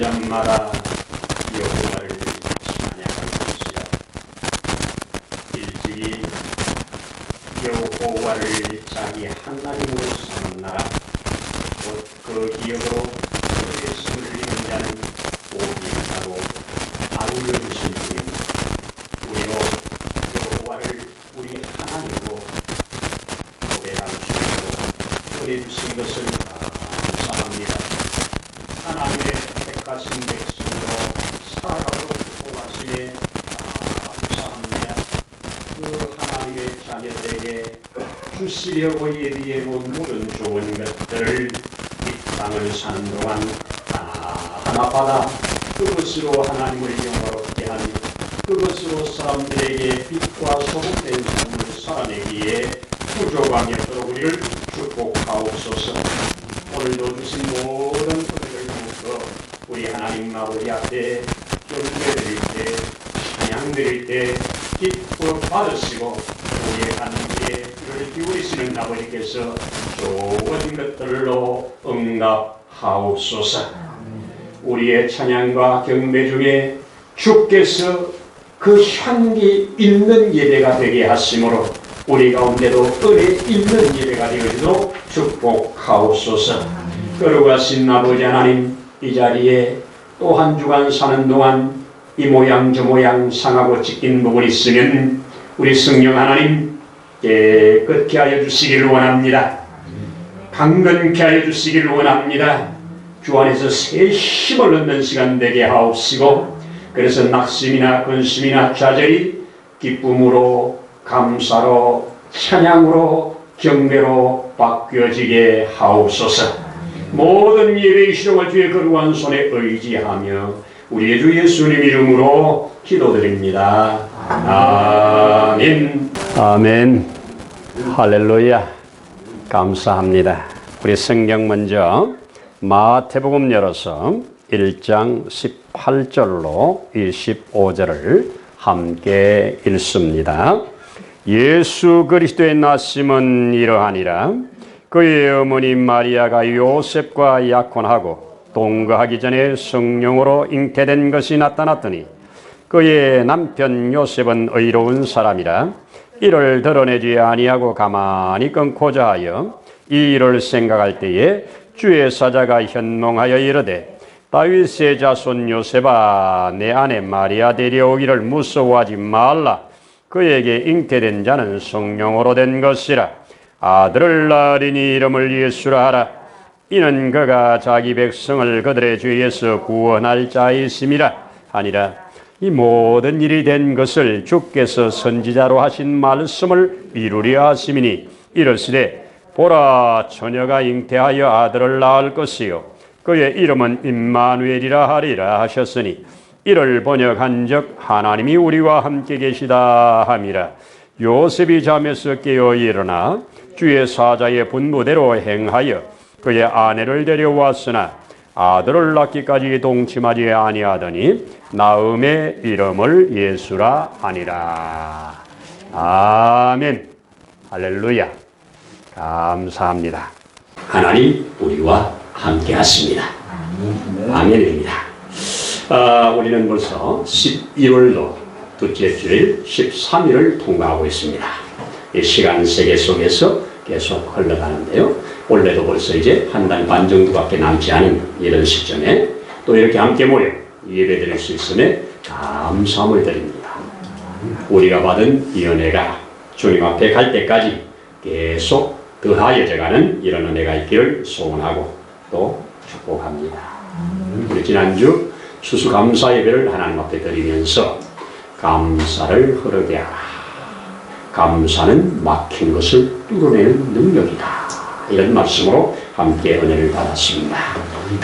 잠잠마다 여호와를 찬양하시오. 일찍이 여호와를 자기 하나님으로 삼은 나라, 곧 그 기업으로 그의 숨을 잃은 자는 오기 하나로 아울러 주신 분입니다. 우리로 여호와를 우리 하나님으로 고백할 수 있고 전해주신 것을 감사합니다. 하나님의 택하신 백성으로 살아가도록 도와주시에 감사합니다. 그 하나님의 자녀들에게 주시려고 예비해온 모든 좋은 것들을 이 땅을 사는 동안 하나하나 받아 그것으로 하나님을 영화롭게 하니 그것으로 사람들에게 빛과 소금된 삶을 살아내기에 부족함이 없도록 우리를 축복하옵소서. 오늘도 주신 모든 은혜를 통해서 우리 하나님 아버지 앞에 경배드릴 때, 찬양드릴 때 기뻐 받으시고 우리의 하나님께 귀를 기울이시는 아버지께서 좋은 것들로 응답하옵소서. 우리의 찬양과 경배 중에 주께서 그 향기 있는 예배가 되게 하심으로 우리 가운데도 은혜 있는 예배가 되어지도록 축복하옵소서. 거룩하신 아버지 하나님, 이 자리에 또 한 주간 사는 동안 이 모양 저 모양 상하고 찢긴 부분이 있으면 우리 성령 하나님 깨끗게 하여 주시기를 원합니다. 강건케 하여 주시기를 원합니다. 주 안에서 새 힘을 얻는 시간 되게 하옵시고, 그래서 낙심이나 근심이나 좌절이 기쁨으로, 감사로, 찬양으로, 경배로 바뀌어지게 하옵소서. 모든 예배의 시종을 주의 거룩한 손에 의지하며 우리의 주 예수님 이름으로 기도드립니다. 아멘. 아멘. 할렐루야. 감사합니다. 우리 성경 먼저 마태복음 열어서 1장 18절로 25절을 함께 읽습니다. 예수 그리스도의 나심은 이러하니라. 그의 어머니 마리아가 요셉과 약혼하고 동거하기 전에 성령으로 잉태된 것이 나타났더니 그의 남편 요셉은 의로운 사람이라 이를 드러내지 아니하고 가만히 끊고자 하여 이 일을 생각할 때에 주의 사자가 현몽하여 이르되 다윗의 자손 요셉아, 내 아내 마리아 데려오기를 무서워하지 말라. 그에게 잉태된 자는 성령으로 된 것이라. 아들을 낳으리니 이름을 예수라 하라. 이는 그가 자기 백성을 그들의 죄에서 구원할 자이심이라 하니라. 이 모든 일이 된 것을 주께서 선지자로 하신 말씀을 이루려 하심이니 이르시되 보라, 처녀가 잉태하여 아들을 낳을 것이요 그의 이름은 임마누엘이라 하리라 하셨으니 이를 번역한즉 하나님이 우리와 함께 계시다 함이라. 요셉이 잠에서 깨어 일어나 주의 사자의 분부대로 행하여 그의 아내를 데려왔으나 아들을 낳기까지 동침하지 아니하더니 나음의 이름을 예수라 하니라. 아멘. 할렐루야. 감사합니다. 하나님 우리와 함께 하십니다. 아멘입니다. 우리는 벌써 11월로 둘째 주일 13일을 통과하고 있습니다. 이 시간 세계 속에서 계속 흘러가는데요. 원래도 벌써 이제 한 달 반 정도밖에 남지 않은 이런 시점에 또 이렇게 함께 모여 예배 드릴 수 있음에 감사함을 드립니다. 우리가 받은 이 은혜가 주님 앞에 갈 때까지 계속 더하여져가는 이런 은혜가 있기를 소원하고 또 축복합니다. 우리 지난주 추수감사 예배를 하나님 앞에 드리면서 감사를 흐르게 하라. 감사는 막힌 것을 뚫어내는 능력이다. 이런 말씀으로 함께 은혜를 받았습니다.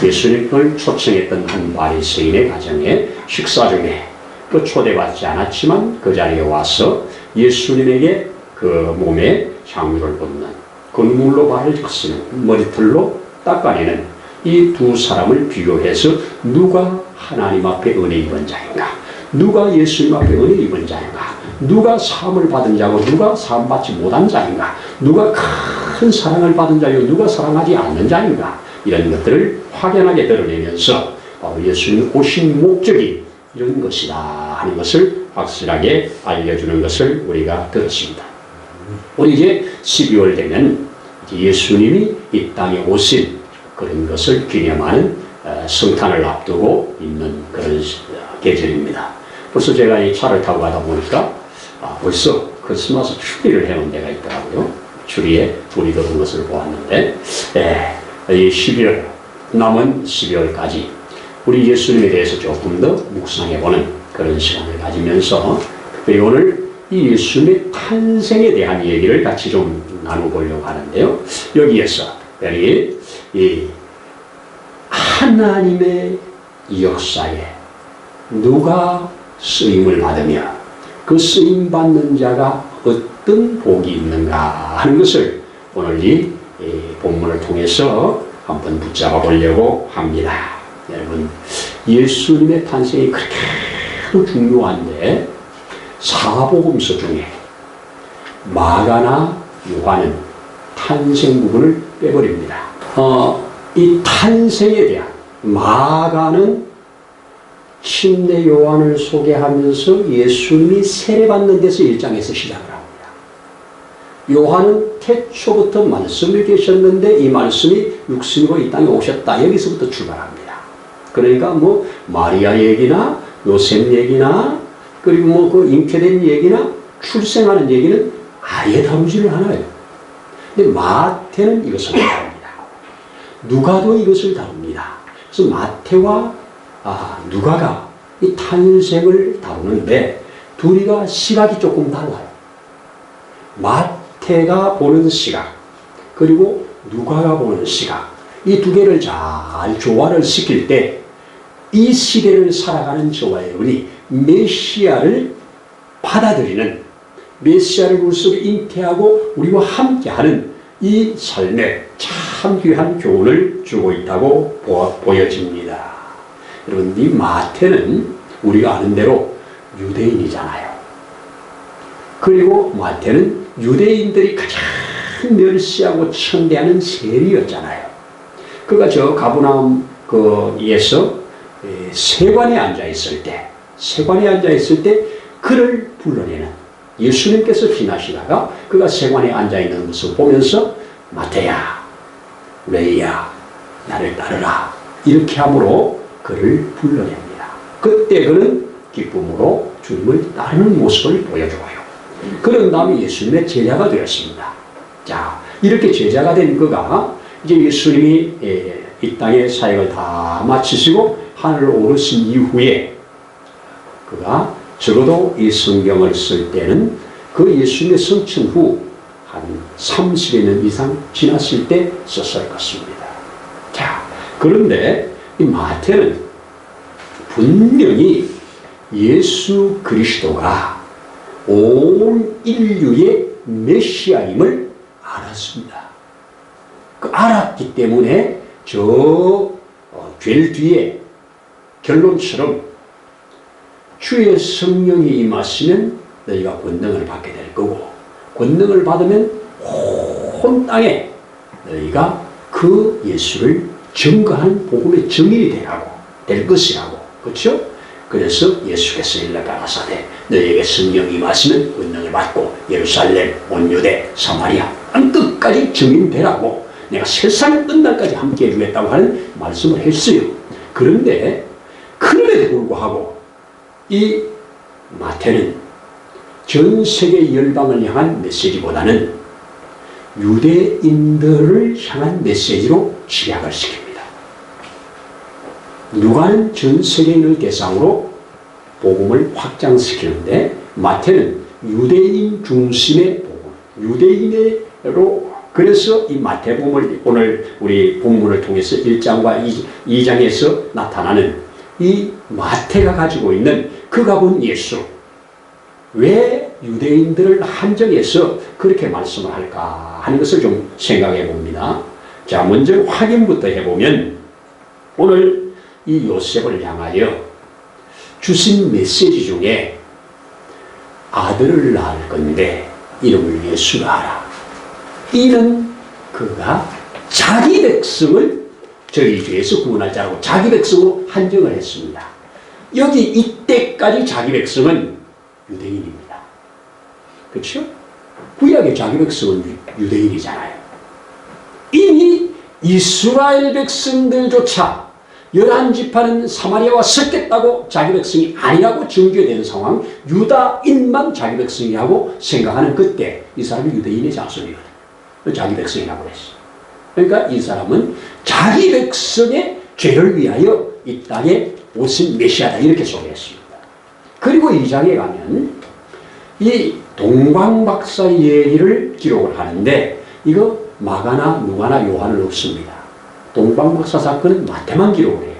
예수님을 초청했던 한 바리새인의 가정에 식사 중에 그 초대받지 않았지만 그 자리에 와서 예수님에게 그 몸에 향유를 붓는 건물로 발을 씻는 머리털로 닦아내는 이 두 사람을 비교해서 누가 하나님 앞에 은혜 입은 자인가, 누가 예수님 앞에 은혜 입은 자인가, 누가 사함을 받은 자고 누가 사함 받지 못한 자인가, 누가 큰 사랑을 받은 자이고 누가 사랑하지 않는 자인가, 이런 것들을 확연하게 드러내면서 바로 예수님 오신 목적이 이런 것이다 하는 것을 확실하게 알려주는 것을 우리가 들었습니다. 우리 이제 12월 되면 예수님이 이 땅에 오신 그런 것을 기념하는 성탄을 앞두고 있는 그런 계절입니다. 벌써 제가 이 차를 타고 가다 보니까 벌써 크리스마스 추리를 해놓은 데가 있더라고요. 추리에 불이 들어온 것을 보았는데, 이 12월, 남은 12월까지 우리 예수님에 대해서 조금 더 묵상해보는 그런 시간을 가지면서, 특별히 오늘 이 예수님의 탄생에 대한 얘기를 같이 좀 나눠보려고 하는데요. 여기에서 특별히 이 하나님의 역사에 누가 쓰임을 받으며 그 쓰임받는 자가 어떤 복이 있는가 하는 것을 오늘 이 본문을 통해서 한번 붙잡아 보려고 합니다. 여러분, 예수님의 탄생이 그렇게도 중요한데 사복음서 중에 마가나 요한은 탄생 부분을 빼버립니다. 이 탄생에 대한 마가는 침례 요한을 소개하면서 예수님이 세례받는 데서 1장에서 시작을 합니다. 요한은 태초부터 말씀이 계셨는데 이 말씀이 육신으로 이 땅에 오셨다. 여기서부터 출발합니다. 그러니까 뭐 마리아 얘기나 요셉 얘기나 그리고 뭐 그 잉태된 얘기나 출생하는 얘기는 아예 다루지를 않아요. 근데 마태는 이것을 다룹니다. 누가도 이것을 다룹니다. 그래서 마태와 누가가 이 탄생을 다루는데 둘이가 시각이 조금 달라요. 마태가 보는 시각 그리고 누가가 보는 시각, 이 두 개를 잘 조화를 시킬 때 이 시대를 살아가는 저와 여러분이 메시아를 받아들이는, 메시아를 우리 속에 잉태하고 우리와 함께하는 이 삶에 참 귀한 교훈을 주고 있다고 보여집니다. 여러분, 이 마태는 우리가 아는 대로 유대인이잖아요. 그리고 마태는 유대인들이 가장 멸시하고 천대하는 세리였잖아요. 그가 저 가버나움 에서 세관에 앉아 있을 때 그를 불러내는, 예수님께서 지나시다가 그가 세관에 앉아 있는 것을 보면서 마태야, 레이야, 나를 따르라 이렇게 함으로 그를 불러냅니다. 그때 그는 기쁨으로 주님을 따르는 모습을 보여줘요. 그런 다음에 예수님의 제자가 되었습니다. 자, 이렇게 제자가 된 그가 이제 예수님이 이 땅의 사역을 다 마치시고 하늘을 오르신 이후에 그가 적어도 이 성경을 쓸 때는 그 예수님의 성천 후 한 30여 년 이상 지났을 때 썼을 것입니다. 자, 그런데 이 마태는 분명히 예수 그리스도가 온 인류의 메시아임을 알았습니다. 그 알았기 때문에 죄 뒤에 결론처럼 주의 성령이 임하시면 너희가 권능을 받게 될 거고, 권능을 받으면 온 땅에 너희가 그 예수를 증거하는 복음의 증인이 될 것이라고. 그렇죠? 그래서 예수께서 일러 가라사대 너희에게 성령이 임하시면 권능을 받고 예루살렘, 온 유대, 사마리아 땅 끝까지 증인되라고 내가 세상 끝날까지 함께 해주겠다고 하는 말씀을 했어요. 그런데 그럼에도 불구하고 이 마태는 전 세계 열방을 향한 메시지보다는 유대인들을 향한 메시지로 집약을 시킵니다. 누가는 전 세계인을 대상으로 복음을 확장시키는데 마태는 유대인 중심의 복음, 유대인으로, 그래서 이 마태복음을 오늘 우리 본문을 통해서 1장과 2장에서 나타나는 이 마태가 가지고 있는 그가 본 예수, 왜 유대인들을 한정해서 그렇게 말씀을 할까 하는 것을 좀 생각해 봅니다. 자, 먼저 확인부터 해보면 오늘 이 요셉을 향하여 주신 메시지 중에 아들을 낳을 건데 이름을 예수라 하라. 이는 그가 자기 백성을 저희 죄에서 구원할 자라고 자기 백성으로 한정을 했습니다. 여기 이때까지 자기 백성은 유대인입니다. 그렇죠? 구약의 자기 백성은 유대인이잖아요. 이미 이스라엘 백성들조차 11지파는 사마리아와 섞였다고 자기 백성이 아니라고 증거된 상황, 유다인만 자기 백성이라고 생각하는 그때 이 사람이 유대인의 자손이거든요. 자기 백성이라고 그랬어요. 그러니까 이 사람은 자기 백성의 죄를 위하여 이 땅에 오신 메시아다 이렇게 소개했습니다. 그리고 2장에 가면 이 동방박사 예리를 기록을 하는데 이거 마가나 누가나 요한은 없습니다. 동방박사 사건은 마태만 기록을 해요.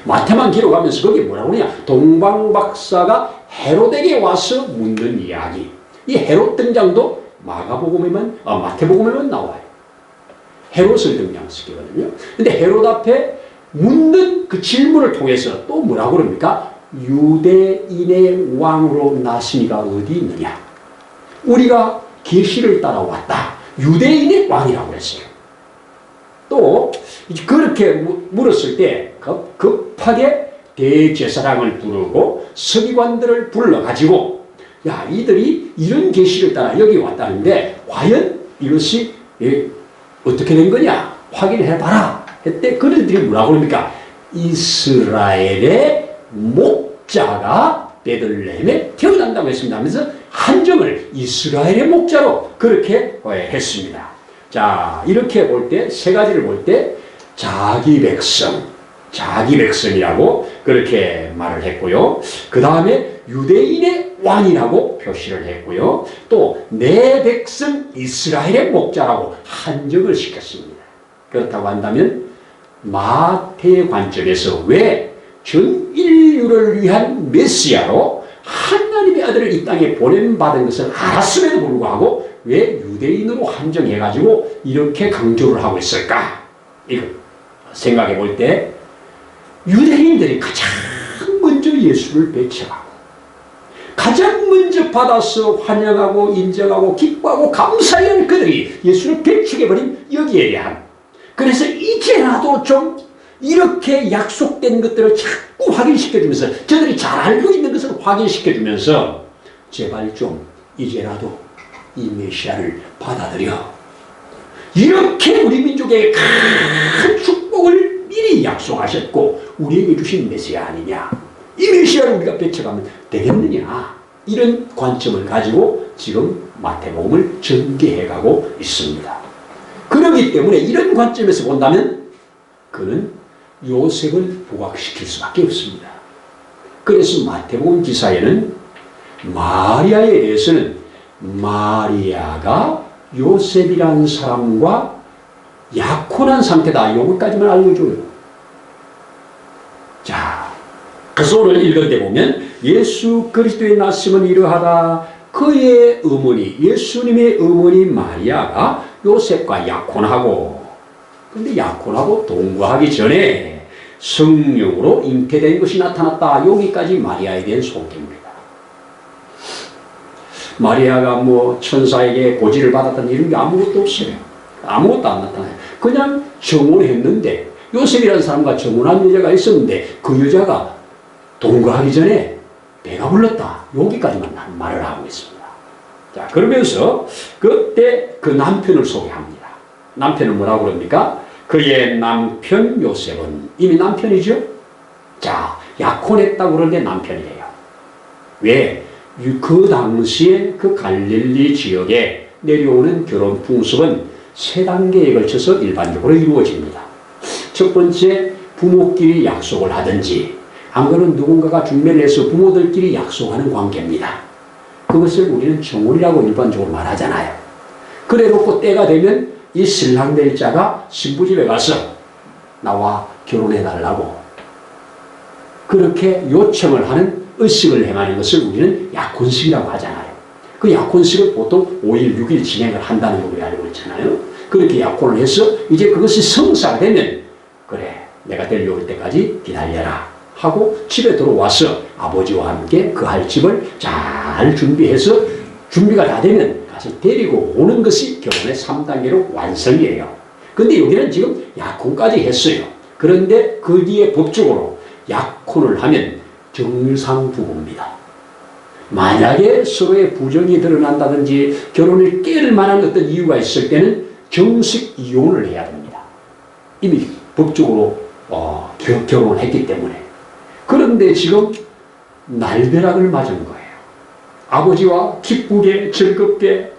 마태만 기록하면서 거기 뭐라고 그러냐, 동방박사가 헤롯에게 와서 묻는 이야기. 이 헤롯 등장도 마태복음에만 나와요. 헤롯을 등장시키거든요. 근데 헤롯 앞에 묻는 그 질문을 통해서 또 뭐라고 그럽니까? 유대인의 왕으로 나시니가 어디 있느냐? 우리가 계시를 따라왔다. 유대인의 왕이라고 했어요. 또 그렇게 물었을 때 급하게 대제사장을 부르고 서기관들을 불러가지고 야, 이들이 이런 계시를 따라 여기 왔다는데 과연 이것이 어떻게 된 거냐 확인해봐라 했대. 그들이 뭐라고 합니까? 이스라엘의 목자가 베들레헴에 태어난다고 했습니다 하면서 한정을 이스라엘의 목자로 그렇게 했습니다. 자, 이렇게 볼 때 세 가지를 볼 때 자기 백성이라고 그렇게 말을 했고요. 그 다음에 유대인의 왕이라고 표시를 했고요. 또 내 백성 이스라엘의 목자라고 한정을 시켰습니다. 그렇다고 한다면 마태의 관점에서 왜 전 인류를 위한 메시아로 하나님의 아들을 이 땅에 보냄받은 것을 알았음에도 불구하고 왜 유대인으로 한정해가지고 이렇게 강조를 하고 있을까? 이거 생각해 볼 때 유대인들이 가장 먼저 예수를 배척하고 가장 먼저 받아서 환영하고 인정하고 기뻐하고 감사해야 그들이 예수를 배척해버린 여기에 대한, 그래서 이제라도 좀 이렇게 약속된 것들을 자꾸 확인시켜주면서 저들이 잘 알고 있는 것을 확인시켜주면서 제발 좀 이제라도 이 메시아를 받아들여. 이렇게 우리 민족에 큰 축복을 미리 약속하셨고 우리에게 주신 메시아 아니냐. 이 메시아를 우리가 배척하면 되겠느냐. 이런 관점을 가지고 지금 마태복음을 전개해가고 있습니다. 그렇기 때문에 이런 관점에서 본다면 그는 요셉을 부각시킬 수밖에 없습니다. 그래서 마태복음 기사에는 마리아에 대해서는 마리아가 요셉이라는 사람과 약혼한 상태다. 요것까지만 알려줘요. 자, 그소를 읽을 때 보면 예수 그리스도의 나심은 이러하다. 그의 어머니, 예수님의 어머니 마리아가 요셉과 약혼하고, 근데 약혼하고 동거하기 전에 성령으로 잉태된 것이 나타났다. 여기까지 마리아에 대한 소개입니다. 마리아가 뭐 천사에게 고지를 받았다는 이런 게 아무것도 없어요. 아무것도 안 나타나요. 그냥 정혼했는데 요셉이라는 사람과 정혼한 여자가 있었는데 그 여자가 동거하기 전에 배가 불렀다. 여기까지만 말을 하고 있습니다. 자, 그러면서 그때 그 남편을 소개합니다. 남편은 뭐라고 그럽니까? 그의 남편 요셉은 이미 남편이죠. 자, 약혼했다고 그러는데 남편이래요. 왜? 그 당시에 그 갈릴리 지역에 내려오는 결혼 풍습은 세 단계에 걸쳐서 일반적으로 이루어집니다. 첫 번째, 부모끼리 약속을 하든지, 안 그러면 누군가가 중매를 해서 부모들끼리 약속하는 관계입니다. 그것을 우리는 정혼이라고 일반적으로 말하잖아요. 그래 놓고 때가 되면 이 신랑 될 자가 신부집에 가서 나와 결혼해달라고 그렇게 요청을 하는 의식을 행하는 것을 우리는 약혼식이라고 하잖아요. 그 약혼식을 보통 5일, 6일 진행을 한다는 걸 우리 알고 있잖아요. 그렇게 약혼을 해서 이제 그것이 성사가 되면 그래, 내가 데려올 때까지 기다려라 하고 집에 들어와서 아버지와 함께 그 할 집을 잘 준비해서 준비가 다 되면 가서 데리고 오는 것이 결혼의 3단계로 완성이에요. 근데 여기는 지금 약혼까지 했어요. 그런데 그 뒤에 법적으로 약혼을 하면 정상부부입니다. 만약에 서로의 부정이 드러난다든지 결혼을 깰 만한 어떤 이유가 있을 때는 정식 이혼을 해야 됩니다. 이미 법적으로 결혼을 했기 때문에. 그런데 지금 날벼락을 맞은 거예요. 아버지와 기쁘게 즐겁게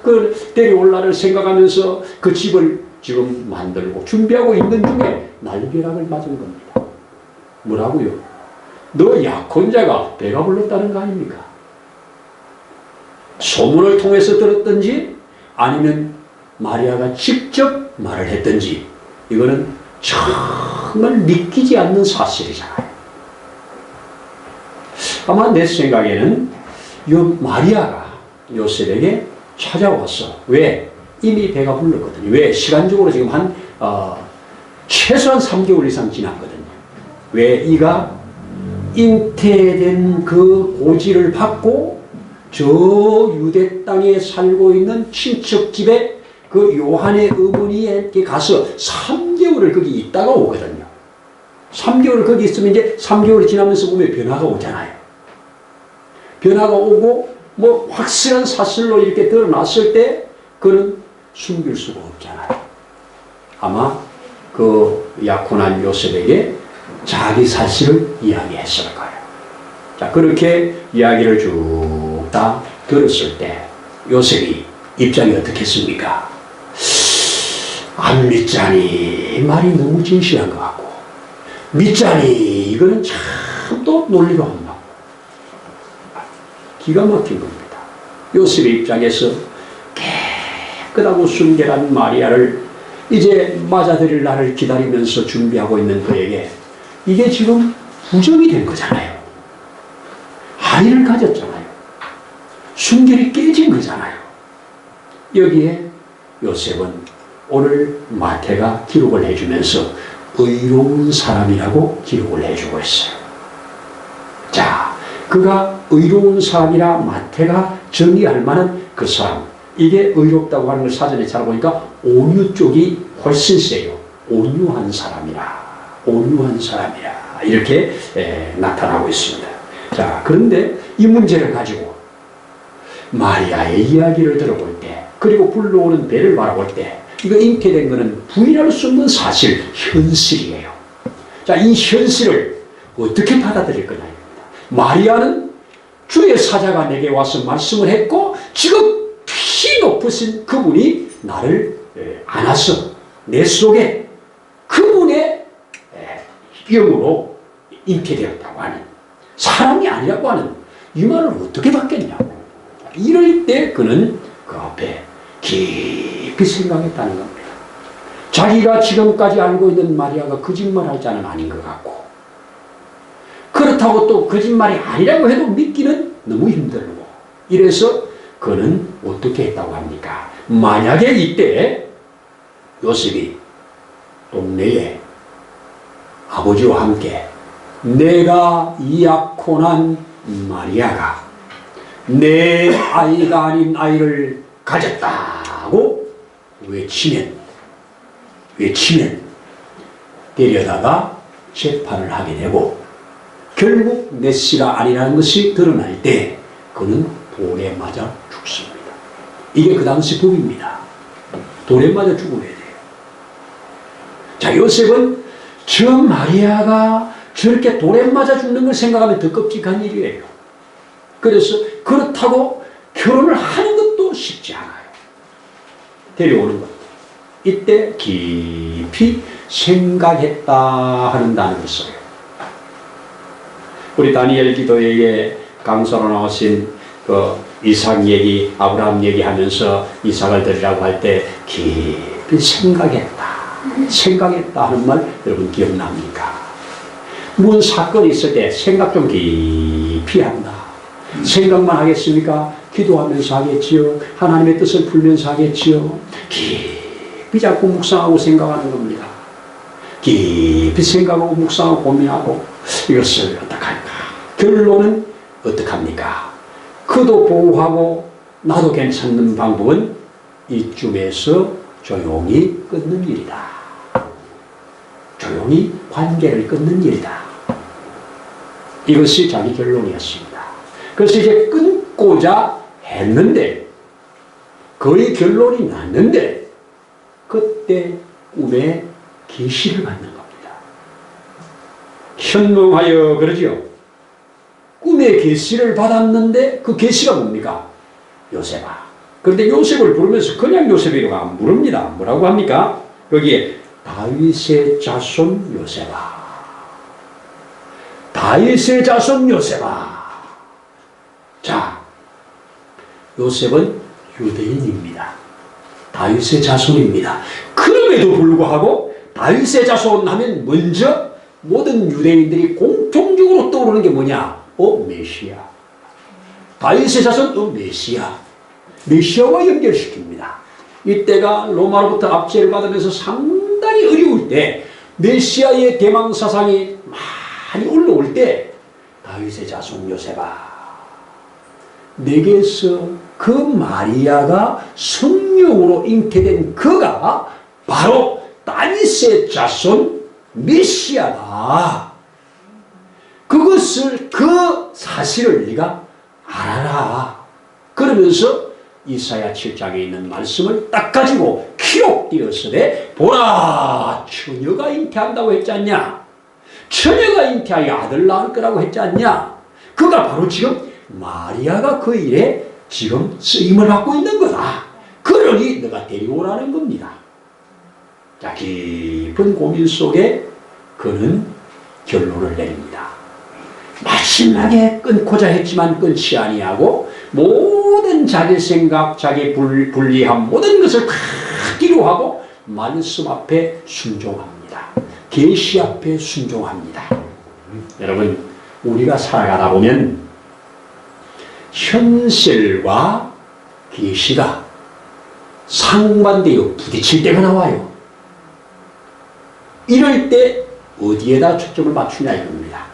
그 데려올 날을 생각하면서 그 집을 지금 만들고 준비하고 있는 중에 날벼락을 맞은 겁니다. 뭐라고요? 너 약혼자가 배가 불렀다는 거 아닙니까? 소문을 통해서 들었든지 아니면 마리아가 직접 말을 했든지 이거는 정말 믿기지 않는 사실이잖아요. 아마 내 생각에는 요 마리아가 요셉에게 찾아왔어. 왜? 이미 배가 불렀거든요. 왜? 시간적으로 지금 최소한 3개월 이상 지났거든요. 왜? 이가 잉태된 그 고지를 받고 저 유대 땅에 살고 있는 친척 집에 그 요한의 어머니에게 가서 3개월을 거기 있다가 오거든요. 3개월을 거기 있으면 이제 3개월이 지나면서 보면 변화가 오잖아요. 변화가 오고 뭐 확실한 사실로 이렇게 드러났을 때 그는 숨길 수가 없잖아요. 아마 그 약혼한 요셉에게 자기 사실을 이야기했을 거예요. 자, 그렇게 이야기를 쭉 다 들었을 때 요셉이 입장이 어떻겠습니까? 안 믿자니 말이 너무 진실한 것 같고, 믿자니 이거는 참 또 논리가 안 맞고, 기가 막힌 겁니다. 요셉의 입장에서 깨끗하고 순결한 마리아를 이제 맞아들일 날을 기다리면서 준비하고 있는 그에게 이게 지금 부정이 된 거잖아요. 아이를 가졌잖아요. 순결이 깨진 거잖아요. 여기에 요셉은 오늘 마태가 기록을 해주면서 의로운 사람이라고 기록을 해주고 있어요. 자, 그가 의로운 사람이라 마태가 정의할 만한 그 사람, 이게 의롭다고 하는 걸 사전에 찾아보니까 온유 쪽이 훨씬 세요. 온유한 사람이라, 온유한 사람이라 이렇게 나타나고 있습니다. 자, 그런데 이 문제를 가지고 마리아의 이야기를 들어볼 때, 그리고 불러오는 배를 바라볼 때, 이거 잉태된 것은 부인할 수 없는 사실, 현실이에요. 자, 이 현실을 어떻게 받아들일 거냐입니다. 마리아는 주의 사자가 내게 와서 말씀을 했고, 지금 피 높으신 그분이 나를 안아서 내 속에 그분의 영으로 잉태되었다고 하는, 사람이 아니라고 하는 이 말을 어떻게 받겠냐고. 이럴 때 그는 그 앞에 깊이 생각했다는 겁니다. 자기가 지금까지 알고 있는 마리아가 거짓말할 자는 아닌 것 같고, 그렇다고 또 거짓말이 아니라고 해도 믿기는 너무 힘들고, 이래서 그는 어떻게 했다고 합니까? 만약에 이때 요셉이 동네에 아버지와 함께 내가 약혼한 마리아가 내 아이가 아닌 아이를 가졌다고 외치면 데려다가 재판을 하게 되고, 결국 내 씨가 아니라는 것이 드러날 때 그는 돌에 맞아 죽습니다. 이게 그 당시 법입니다. 돌에 맞아 죽어야 돼요. 자, 요셉은 저 마리아가 저렇게 돌에 맞아 죽는 걸 생각하면 더 끔찍한 일이에요. 그래서 그렇다고 결혼을 하는 것도 쉽지 않아요. 데려오는 것. 이때 깊이 생각했다 하는 단어를 써요. 우리 다니엘 기도회에 강사로 나오신 그 이삭 얘기, 아브라함 얘기하면서 이삭을 드리라고 할 때 깊이 생각했다 하는 말 여러분 기억납니까? 무슨 사건이 있을 때 생각 좀 깊이 한다. 생각만 하겠습니까? 기도하면서 하겠지요. 하나님의 뜻을 풀면서 하겠지요. 깊이 자꾸 묵상하고 생각하는 겁니다. 깊이 생각하고 묵상하고 고민하고 이것을 어떡할까? 결론은 어떡합니까? 그도 보호하고 나도 괜찮는 방법은 이쯤에서 조용히 끊는 일이다. 조용히 조용히 관계를 끊는 일이다. 이것이 자기 결론이었습니다. 그래서 이제 끊고자 했는데 거의 결론이 났는데 그때 꿈에 계시를 받는 겁니다. 현명하여 그러지요. 꿈에 계시를 받았는데 그 계시가 뭡니까? 요셉아. 그런데 요셉을 부르면서 그냥 요셉이라고 안 부릅니다. 뭐라고 합니까? 여기에 다윗의 자손 요셉아. 다윗의 자손 요셉아. 자, 요셉은 유대인입니다. 다윗의 자손입니다. 그럼에도 불구하고 다윗의 자손 하면 먼저 모든 유대인들이 공통적으로 떠오르는 게 뭐냐? 메시아. 다윗의 자손, 메시아. 메시아와 연결시킵니다. 이때가 로마로부터 압제를 받으면서 상당히 어려울 때 메시아의 대망 사상이 많이 올라올 때 다윗의 자손 요셉아, 내게서 그 마리아가 성령으로 잉태된 그가 바로 다윗의 자손 메시아다. 그것을, 그 사실을 네가 알아라. 그러면서 이사야 7장에 있는 말씀을 딱 가지고 기록되었으되 보라, 처녀가 잉태한다고 했지 않냐? 처녀가 잉태하여 아들 낳을 거라고 했지 않냐? 그가 바로 지금 마리아가 그 일에 지금 쓰임을 받고 있는 거다. 그러니 너가 데려오라는 겁니다. 자, 깊은 고민 속에 그는 결론을 내립니다. 마지막에 끊고자 했지만 끊지 아니하고 모든 자기 생각, 자기 불리함 모든 것을 다 뒤로하고 말씀 앞에 순종합니다. 계시 앞에 순종합니다. 여러분, 우리가 살아가다 보면 현실과 계시가 상반되어 부딪힐 때가 나와요. 이럴 때 어디에다 초점을 맞추냐 이겁니다.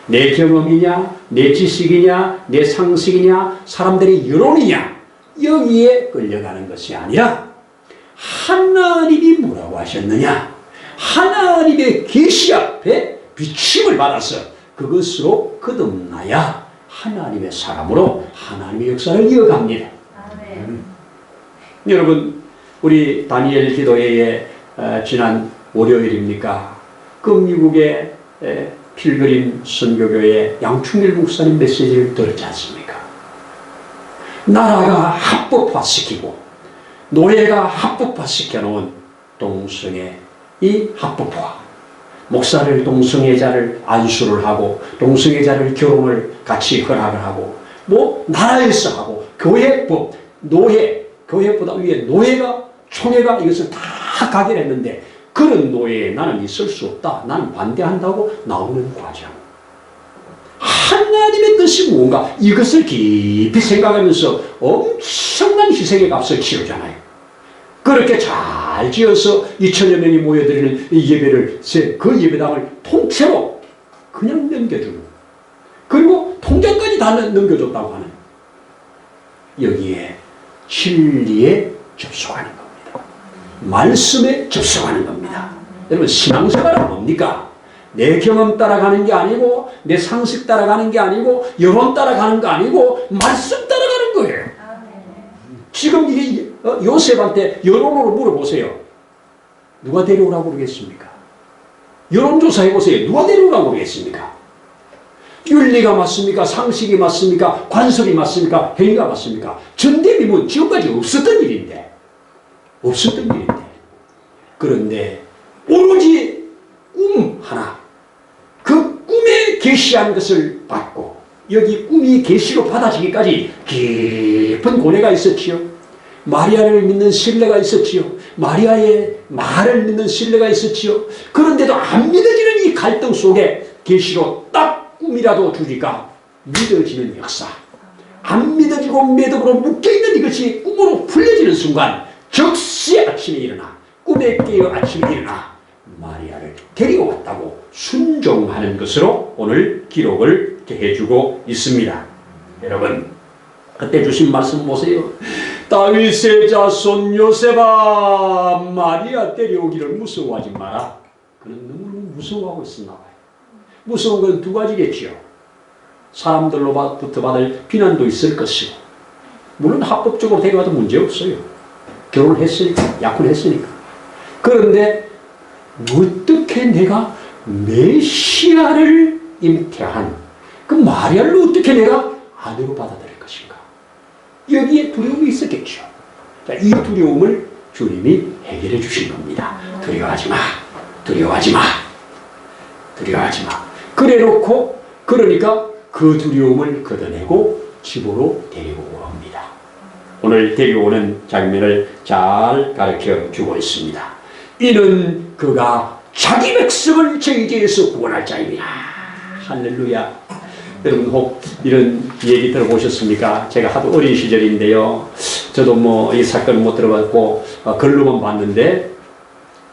내 경험이냐, 내 지식이냐, 내 상식이냐, 사람들의 여론이냐, 여기에 끌려가는 것이 아니라 하나님이 뭐라고 하셨느냐, 하나님의 계시 앞에 비침을 받아서 그것으로 거듭나야 하나님의 사람으로 하나님의 역사를 이어갑니다. 여러분, 우리 다니엘 기도회에 지난 월요일입니까? 그 미국의 필그림 선교교회 양충일 목사님 메시지를 들었지 않습니까? 나라가 합법화시키고 노예가 합법화시켜 놓은 동성애, 이 합법화, 목사를 동성애자를 안수를 하고 동성애자를 결혼을 같이 허락을 하고 뭐 나라에서 하고 교회법, 노예, 교회보다 위에 노예가, 총회가 이것을 다 가결했는데 그런 노예에 나는 있을 수 없다, 나는 반대한다고 나오는 과정. 하나님의 뜻이 뭔가 이것을 깊이 생각하면서 엄청난 희생의 값을 치르잖아요. 그렇게 잘 지어서 2000여 명이 모여드리는 이 예배를, 그 예배당을 통째로 그냥 넘겨주고 그리고 통장까지 다 넘겨줬다고 하는, 여기에 진리에 접속하는 겁니다. 말씀에 접속하는 겁니다. 여러분, 신앙생활은 뭡니까? 내 경험 따라가는 게 아니고 내 상식 따라가는 게 아니고 여론 따라가는 거 아니고 말씀 따라가는 거예요. 지금 이게 요셉한테 여론으로 물어보세요. 누가 데려오라고 그러겠습니까? 여론조사 해보세요. 누가 데려오라고 그러겠습니까? 윤리가 맞습니까? 상식이 맞습니까? 관습이 맞습니까? 행위가 맞습니까? 전대미문 지금까지 없었던 일인데, 없었던 일인데, 그런데 오로지 꿈 하나, 그 꿈에 계시한 것을 받고 여기 꿈이 계시로 받아지기까지 깊은 고뇌가 있었지요. 마리아를 믿는 신뢰가 있었지요. 마리아의 말을 믿는 신뢰가 있었지요. 그런데도 안 믿어지는 이 갈등 속에 계시로 딱 꿈이라도 주니까 믿어지는 역사. 안 믿어지고 매듭으로 묶여있는 이것이 꿈으로 풀려지는 순간 즉시 아침에 일어나, 꿈에 깨어 아침에 일어나 마리아를 데리고 왔다고 순종하는 것으로 오늘 기록을 해주고 있습니다. 여러분, 그때 주신 말씀 보세요. 다윗의 자손 요셉아, 마리아 데려오기를 무서워하지 마라. 그는 너무 무서워하고 있었나 봐요. 무서운 건 두 가지겠지요. 사람들로부터 받을 비난도 있을 것이고, 물론 합법적으로 데려가도 문제없어요. 결혼을 했으니까, 약혼을 했으니까. 그런데 어떻게 내가 메시아를 잉태한 그 마리아를 어떻게 내가 아내로 받아들일 것인가? 여기에 두려움이 있었겠죠. 자, 이 두려움을 주님이 해결해 주신 겁니다. 두려워하지 마. 두려워하지 마. 두려워하지 마. 그래 놓고, 그러니까 그 두려움을 걷어내고 집으로 데리고 옵니다. 오늘 데려오는 장면을 잘 가르쳐 주고 있습니다. 이는 그가 자기 백성을 저희에게서 구원할 자입니다. 할렐루야. 여러분 혹 이런 얘기 들어보셨습니까? 제가 하도 어린 시절인데요. 저도 뭐 이 사건을 못 들어봤고 글로만 봤는데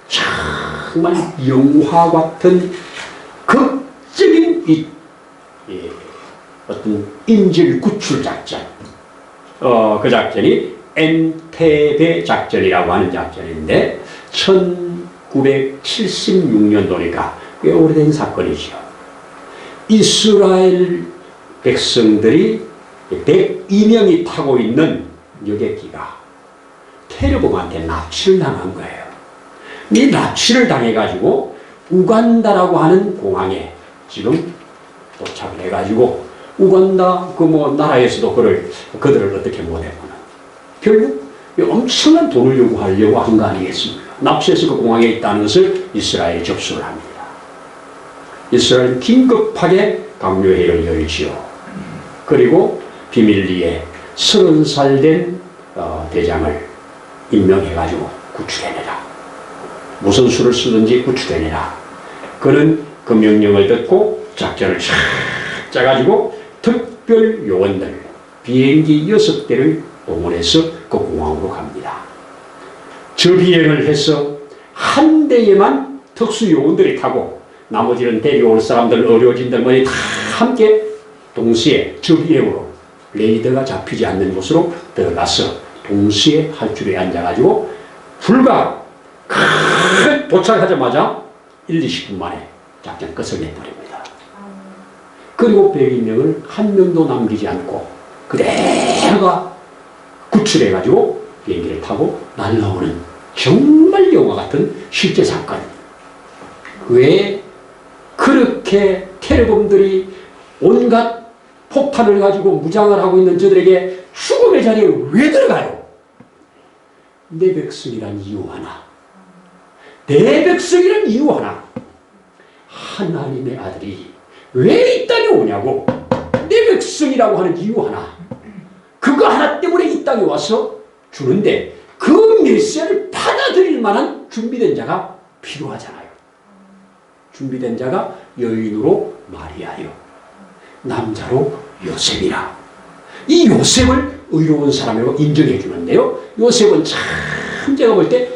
정말 영화 같은 극적인 어떤 인질 구출 작전. 그 작전이 엔테베 작전이라고 하는 작전인데 1976년도니까 꽤 오래된 사건이죠. 이스라엘 백성들이 102명이 타고 있는 여객기가 테러범한테 납치를 당한 거예요. 이 납치를 당해가지고 우간다라고 하는 공항에 지금 도착을 해가지고 우간다 그 뭐 나라에서도 그들을 어떻게 못했구나. 결국 엄청난 돈을 요구하려고 한 거 아니겠습니까? 납치해서 그 공항에 있다는 것을 이스라엘이 접수를 합니다. 이스라엘은 긴급하게 강요회의를 열지요. 그리고 비밀리에 30살 된 대장을 임명해가지고 구출해내라. 무슨 수를 쓰든지 구출해내라. 그는 그 명령을 듣고 작전을 쫙 짜가지고 특별 요원들 비행기 6대를 동원해서 그 공항으로 갑니다. 저 비행을 해서 한 대에만 특수 요원들이 타고 나머지는 데려올 사람들, 의료진들만이 다 함께 동시에 저 비행으로 레이더가 잡히지 않는 곳으로 들어가서 동시에 활주로에 앉아가지고 불과 도착하자마자 1-20분 만에 작전 끝을 내버립니다. 그리고 102명을 한 명도 남기지 않고 그대로가 구출해가지고 비행기를 타고 날아오는 정말 영화 같은 실제 사건. 왜 그렇게 테러범들이 온갖 폭탄을 가지고 무장을 하고 있는 저들에게 죽음의 자리에 왜 들어가요? 내 백성이란 이유 하나. 내 백성이란 이유 하나. 하나님의 아들이 왜 이 땅에 오냐고. 내 백성이라고 하는 이유 하나. 그거 하나 때문에 이 땅에 와서 주는데 그 메시아를 받아들일 만한 준비된 자가 필요하잖아요. 준비된 자가 여인으로 마리아요. 남자로 요셉이라. 이 요셉을 의로운 사람이라고 인정해 주는데요. 요셉은 참 제가 볼 때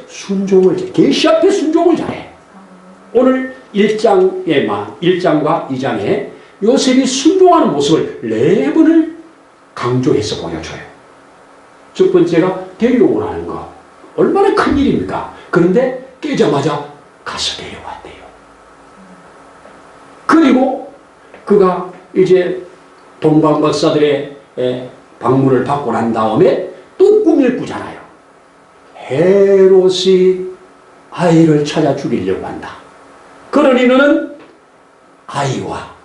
계시 앞에 순종을 잘해. 오늘 1장과 2장에 요셉이 순종하는 모습을 4번을 강조해서 보여줘요. 첫 번째가 데려오라는 거. 얼마나 큰 일입니까? 그런데 깨자마자 가서 데려왔대요. 그리고 그가 이제 동방 박사들의 방문을 받고 난 다음에 또 꿈을 꾸잖아요. 헤롯이 아이를 찾아 죽이려고 한다. 그러니 너는 아이와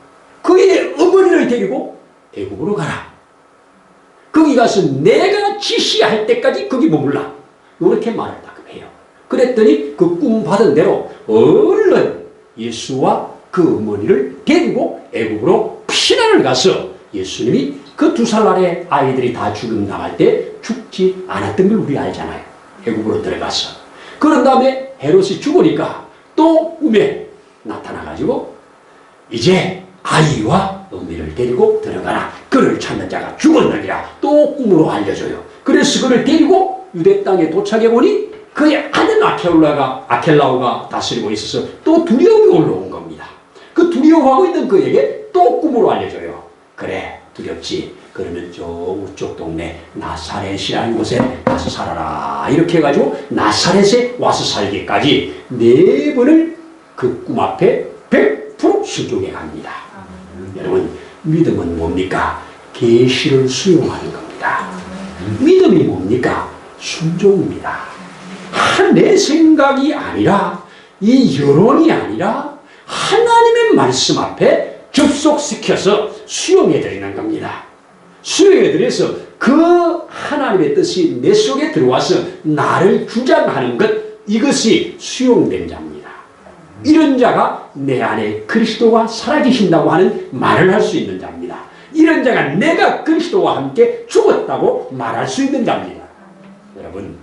그의 어머니를 데리고 대국으로 가라. 거기 가서 내가 지시할 때까지 거기 머물라. 이렇게 말을 딱 해요. 그랬더니 그 꿈 받은 대로 얼른 예수와 그 어머니를 데리고 애국으로 피난을 가서 예수님이 그 2살 아래 아이들이 다 죽음 당할 때 죽지 않았던 걸 우리 알잖아요. 애국으로 들어가서. 그런 다음에 헤롯이 죽으니까 또 꿈에 나타나가지고 이제 아이와 어머니를 데리고 들어가라. 그를 찾는 자가 죽었느니라. 또 꿈으로 알려줘요. 그래서 그를 데리고 유대 땅에 도착해 보니 그의 아들 아켈라오가 다스리고 있어서 또 두려움이 올라온 겁니다. 그 두려워하고 있는 그에게 또 꿈으로 알려줘요. 그래, 두렵지. 그러면 저 우쪽 동네 나사렛이라는 곳에 가서 살아라. 이렇게 해가지고 나사렛에 와서 살기까지 4번을 그 꿈 앞에 100% 순종해 갑니다. 여러분, 믿음은 뭡니까? 계시를 수용하는 겁니다. 믿음이 뭡니까? 순종입니다. 내 생각이 아니라, 이 여론이 아니라 하나님의 말씀 앞에 접속시켜서 수용해드리는 겁니다. 수용해드려서 그 하나님의 뜻이 내 속에 들어와서 나를 주장하는 것, 이것이 수용된 자입니다. 이런 자가 내 안에 그리스도가 살아계신다고 하는 말을 할 수 있는 자입니다. 이런 자가 내가 그리스도와 함께 죽었다고 말할 수 있는 자입니다. 여러분,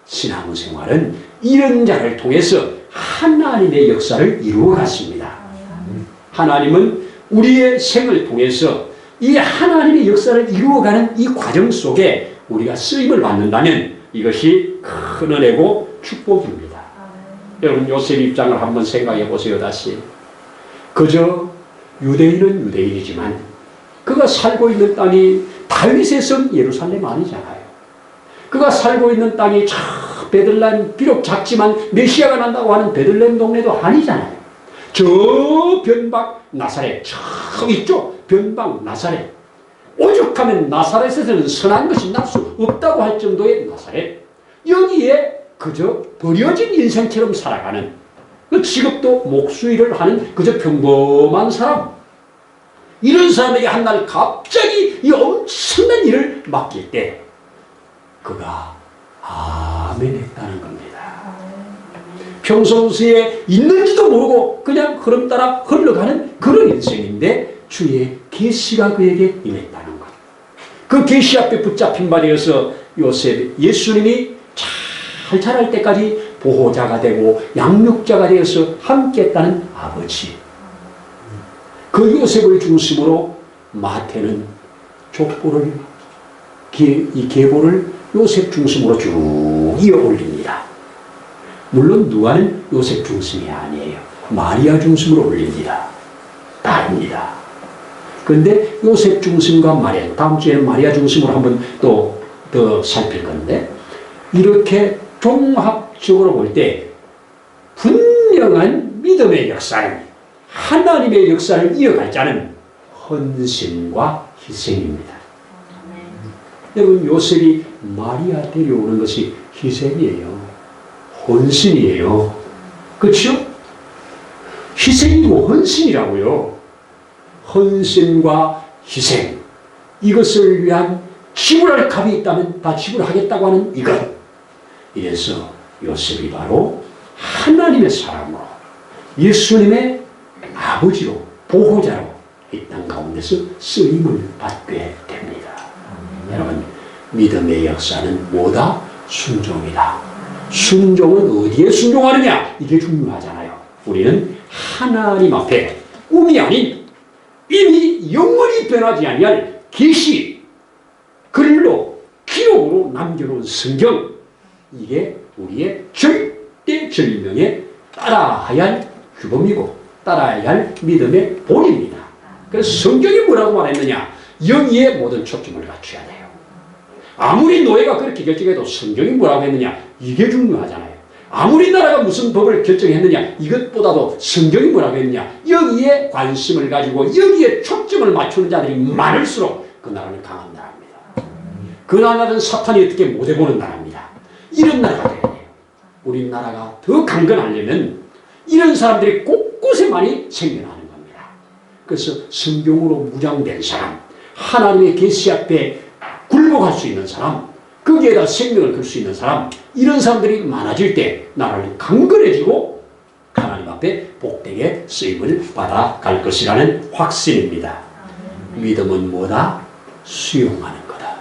신앙생활은 이런 자를 통해서 하나님의 역사를 이루어갔습니다. 하나님은 우리의 생을 통해서 이 하나님의 역사를 이루어가는 이 과정 속에 우리가 쓰임을 받는다면 이것이 큰 은혜고 축복입니다. 여러분, 요셉 입장을 한번 생각해 보세요. 다시 그저 유대인은 유대인이지만 그가 살고 있는 땅이 다윗의 성 예루살렘 아니잖아요. 그가 살고 있는 땅이 베들레헴, 비록 작지만 메시아가 난다고 하는 베들레헴 동네도 아니잖아요. 저 변방 나사렛, 저 있죠? 변방 나사렛. 오죽하면 나사렛에서는 선한 것이 날 수 없다고 할 정도의 나사렛. 여기에 그저 버려진 인생처럼 살아가는, 그 직업도 목수일을 하는 그저 평범한 사람. 이런 사람에게 한날 갑자기 이 엄청난 일을 맡길 때 그가 아멘 했다는 겁니다. 평소에 있는지도 모르고 그냥 흐름 따라 흘러가는 그런 인생인데 주의 계시가 그에게 임했다는 것. 그 계시 앞에 붙잡힌 바 되어서 요셉, 예수님이 잘 자랄 때까지 보호자가 되고 양육자가 되어서 함께했다는 아버지. 그 요셉을 중심으로 마태는 족보를, 이 계보를 요셉 중심으로 쭉 이어 올립니다. 물론 누가는 요셉 중심이 아니에요. 마리아 중심으로 올립니다. 다릅니다. 그런데 요셉 중심과 마리아, 다음 주에는 마리아 중심으로 한번 또 더 살필 건데, 이렇게 종합적으로 볼 때 분명한 믿음의 역사는, 하나님의 역사를 이어갈 자는 헌신과 희생입니다. 여러분, 요셉이 마리아 데려오는 것이 희생이에요. 헌신이에요. 그렇죠? 희생이고 헌신이라고요. 헌신과 희생, 이것을 위한 지불할 값이 있다면 다 지불하겠다고 하는 이것. 이래서 요셉이 바로 하나님의 사람으로, 예수님의 아버지로, 보호자로 이 땅 가운데서 쓰임을 받게 됩니다. 여러분, 믿음의 역사는 뭐다? 순종이다. 순종은 어디에 순종하느냐? 이게 중요하잖아요. 우리는 하나님 앞에 꿈이 아닌 이미 영원히 변하지 아니할 계시, 글로, 기록으로 남겨놓은 성경, 이게 우리의 절대절명에 따라야 할 규범이고 따라야 할 믿음의 본입니다. 그래서 성경이 뭐라고 말했느냐? 여기에 모든 초점을 갖춰야 돼요. 아무리 노예가 그렇게 결정해도 성경이 뭐라고 했느냐? 이게 중요하잖아요. 아무리 나라가 무슨 법을 결정했느냐? 이것보다도 성경이 뭐라고 했느냐? 여기에 관심을 가지고 여기에 초점을 맞추는 자들이 많을수록 그 나라는 강한 나라입니다. 그 나라는 사탄이 어떻게 못해보는 나라입니다. 이런 나라가 돼야 돼요. 우리나라가 더 강건하려면 이런 사람들이 곳곳에 많이 생겨나는 겁니다. 그래서 성경으로 무장된 사람, 하나님의 계시 앞에 굴복할 수 있는 사람, 거기에다 생명을 걸 수 있는 사람, 이런 사람들이 많아질 때 나라는 강건해지고 하나님 앞에 복되게 쓰임을 받아갈 것이라는 확신입니다. 믿음은 뭐다? 수용하는 거다.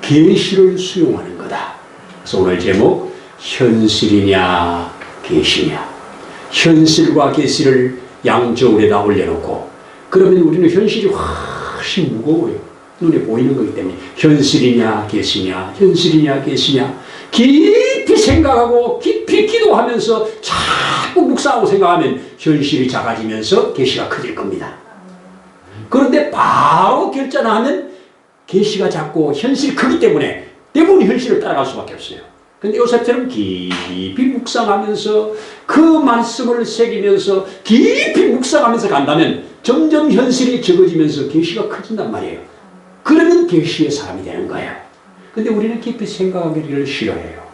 계시를 수용하는 거다. 그래서 오늘 제목, 현실이냐 계시냐. 현실과 계시를 양저울에다 올려놓고, 그러면 우리는 현실이 훨씬 무거워요. 눈에 보이는 거기 때문에 현실이냐 계시냐, 현실이냐 계시냐, 깊이 생각하고 깊이 기도하면서 자꾸 묵상하고 생각하면 현실이 작아지면서 계시가 커질 겁니다. 그런데 바로 결단하면 계시가 작고 현실이 크기 때문에 대부분 현실을 따라갈 수밖에 없어요. 근데 요셉처럼 깊이 묵상하면서 그 말씀을 새기면서 깊이 묵상하면서 간다면 점점 현실이 적어지면서 계시가 커진단 말이에요. 그러면 계시의 사람이 되는 거예요. 근데 우리는 깊이 생각하기를 싫어해요.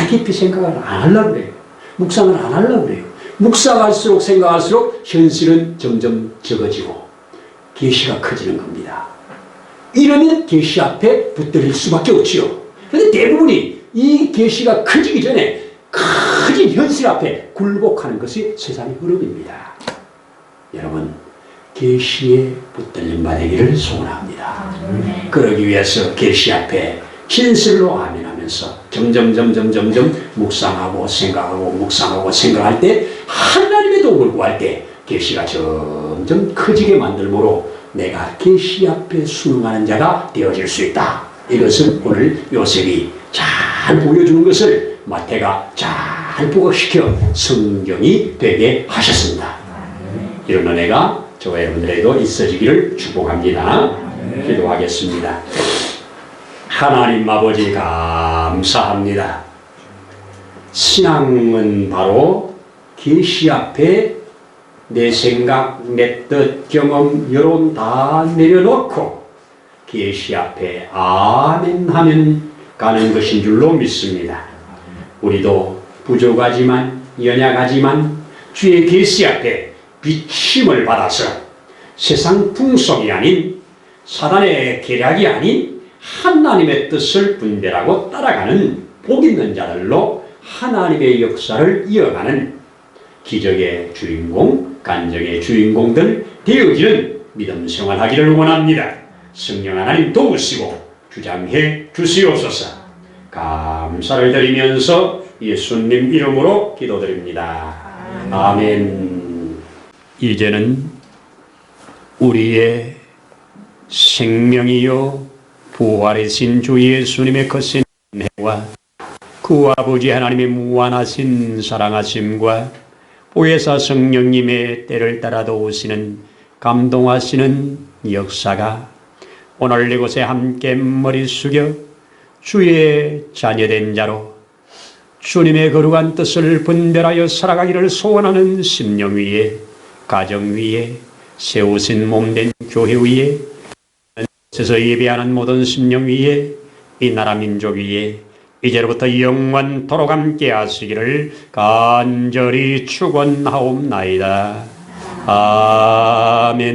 깊이 생각을 안 하려고 그래요. 묵상을 안 하려고 그래요. 묵상할수록 생각할수록 현실은 점점 적어지고 계시가 커지는 겁니다. 이러면 계시 앞에 붙들릴 수밖에 없지요. 그런데 대부분이 이 계시가 커지기 전에 커진 현실 앞에 굴복하는 것이 세상의 흐름입니다. 여러분, 계시에 붙들림 받기를 소원합니다. 그러기 위해서 계시 앞에 진실로 아멘하면서 점점 묵상하고 생각할 때 하나님의 도움을 구할 때 계시가 점점 커지게 만들므로 내가 계시 앞에 순응하는 자가 되어질 수 있다. 이것을 오늘 요셉이 잘 보여주는 것을 마태가 잘 부각시켜 성경이 되게 하셨습니다. 이런 은혜가 저와 여러분들에도 있어지기를 축복합니다. 기도하겠습니다. 하나님 아버지 감사합니다. 신앙은 바로 계시 앞에 내 생각, 내 뜻, 경험, 여론 다 내려놓고 계시 앞에 아멘 하면 가는 것인 줄로 믿습니다. 우리도 부족하지만 연약하지만 주의 계시 앞에 비침을 받아서 세상 풍속이 아닌 사단의 계략이 아닌 하나님의 뜻을 분별하고 따라가는 복 있는 자들로 하나님의 역사를 이어가는 기적의 주인공, 간증의 주인공들 되어지는 믿음 생활하기를 원합니다. 성령 하나님 도우시고 주장해 주시옵소서. 감사를 드리면서 예수님 이름으로 기도드립니다. 아멘. 이제는 우리의 생명이요 부활이신 주 예수님의 거센 은혜와 그 아버지 하나님의 무한하신 사랑하심과 보혜사 성령님의 때를 따라 도우시는 감동하시는 역사가 오늘 이곳에 함께 머리 숙여 주의 자녀된 자로 주님의 거룩한 뜻을 분별하여 살아가기를 소원하는 심령 위에, 가정 위에, 세우신 몸된 교회 위에, 곳에서 예배하는 모든 심령 위에, 이 나라 민족 위에 이제로부터 영원토록 함께 하시기를 간절히 축원하옵나이다. 아멘.